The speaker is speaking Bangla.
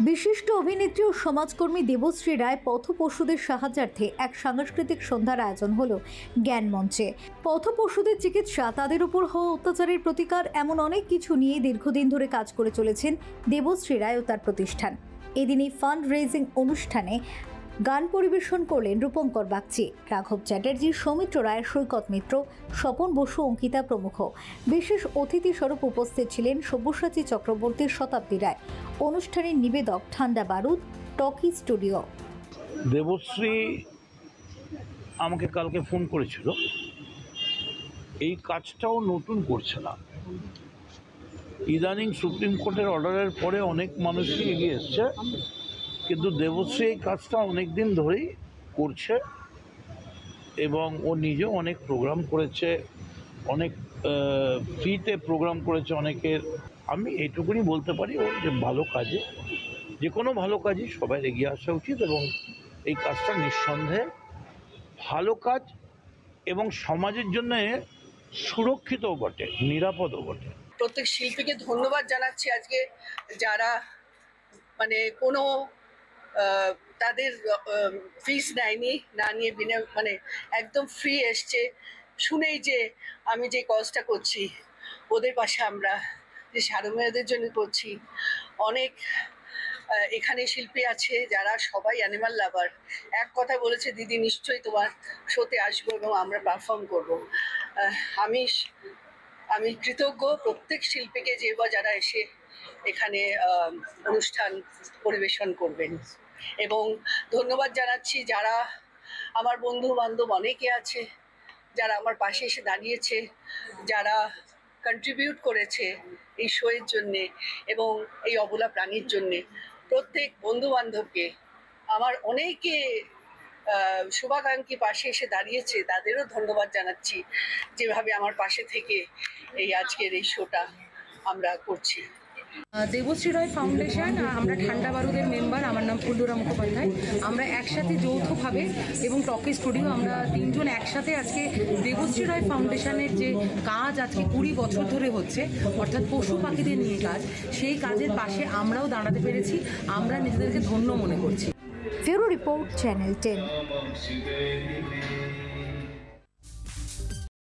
বিশিষ্ট অভিনেত্রী ও সমাজকর্মী দেবশ্রী রায় পথপশুদের সাহায্যার্থে এক সাংস্কৃতিক সন্ধ্যার আয়োজন হলো জ্ঞান মঞ্চে। পথপশুদের চিকিৎসা, তাদের উপর হওয়া অত্যাচারের প্রতিকার, এমন অনেক কিছু নিয়ে দীর্ঘদিন ধরে কাজ করে চলেছেন দেবশ্রী রায় ও তার প্রতিষ্ঠান। এদিন এই ফান্ড রেজিং অনুষ্ঠানে গান পরিবেশন করলেন রূপঙ্কর বাগচি, রাঘব চ্যাটার্জি, সৌমিত্র রায়, সৈকত মিত্র, স্বপন বসু, অঙ্কিতা প্রমুখ। বিশেষ অতিথি স্বরূপ উপস্থিত ছিলেন সব্যসাচী চক্রবর্তী, শতাব্দী রায়। অনুষ্ঠানের নিবেদক ঠান্ডা বারুদ, টকি স্টুডিও। দেবশ্রী আমাকে কালকে ফোন করেছিল। এই কাজটাও নতুন করছে না, ইদানিং সুপ্রিম কোর্টের অর্ডারের পরে অনেক মানুষই এগিয়ে এসছে, কিন্তু দেবশ্রী এই কাজটা অনেক দিন ধরেই করছে এবং ও নিজেও অনেক প্রোগ্রাম করেছে, অনেক ফ্রিতে প্রোগ্রাম করেছে অনেকের। আমি এইটুকুনি বলতে পারি ওর যে ভালো কাজে, যে কোনো ভালো কাজে সবাই এগিয়ে আসা উচিত এবং এই কাজটা নিঃসন্দেহে ভালো কাজ এবং সমাজের জন্য সুরক্ষিতও বটে, নিরাপদও বটে। প্রত্যেক শিল্পীকে ধন্যবাদ জানাচ্ছি আজকে, যারা মানে কোনো তাদের ফিস নেয়নি, না নিয়ে মানে একদম ফ্রি এসছে। শুনেই যে আমি যে কজটা করছি ওদের পাশে, আমরা যে সারমেয়দের জন্য করছি। অনেক এখানে শিল্পী আছে যারা সবাই অ্যানিমাল লাভার। এক কথা বলেছে, দিদি নিশ্চয়ই তোমার শোতে আসবো এবং আমরা পারফর্ম করব। আমি কৃতজ্ঞ প্রত্যেক শিল্পীকে, যে বা যারা এসে এখানে অনুষ্ঠান পরিবেশন করবেন। এবং ধন্যবাদ জানাচ্ছি যারা আমার বন্ধু বান্ধব অনেকে আছে, যারা আমার পাশে এসে দাঁড়িয়েছে, যারা কন্ট্রিবিউট করেছে এই শোয়ের জন্যে এবং এই অবলা প্রাণীর জন্যে। প্রত্যেক বন্ধু বান্ধবকে আমার অনেকে শুভাকাঙ্ক্ষী পাশে এসে দাঁড়িয়েছে, তাদেরও ধন্যবাদ জানাচ্ছি, যেভাবে আমার পাশে থেকে এই আজকের এই শোটা আমরা করছি। দেবশ্রী রায় ফাউন্ডেশন, আমরা ঠান্ডা বারুদের মেম্বার। আমার নাম ফুল্লুরা মুখোপাধ্যায়। আমরা একসাথে যৌথভাবে এবং টকি স্টুডিও, আমরা তিনজন একসাথে আজকে দেবশ্রী রায় ফাউন্ডেশনের যে কাজ আজকে 20 বছর ধরে হচ্ছে, অর্থাৎ পশু পাখিদের নিয়ে কাজ, সেই কাজের পাশে আমরাও দাঁড়াতে পেরেছি। আমরা নিজেদেরকে ধন্য মনে করছি। Bureau report, channel 10।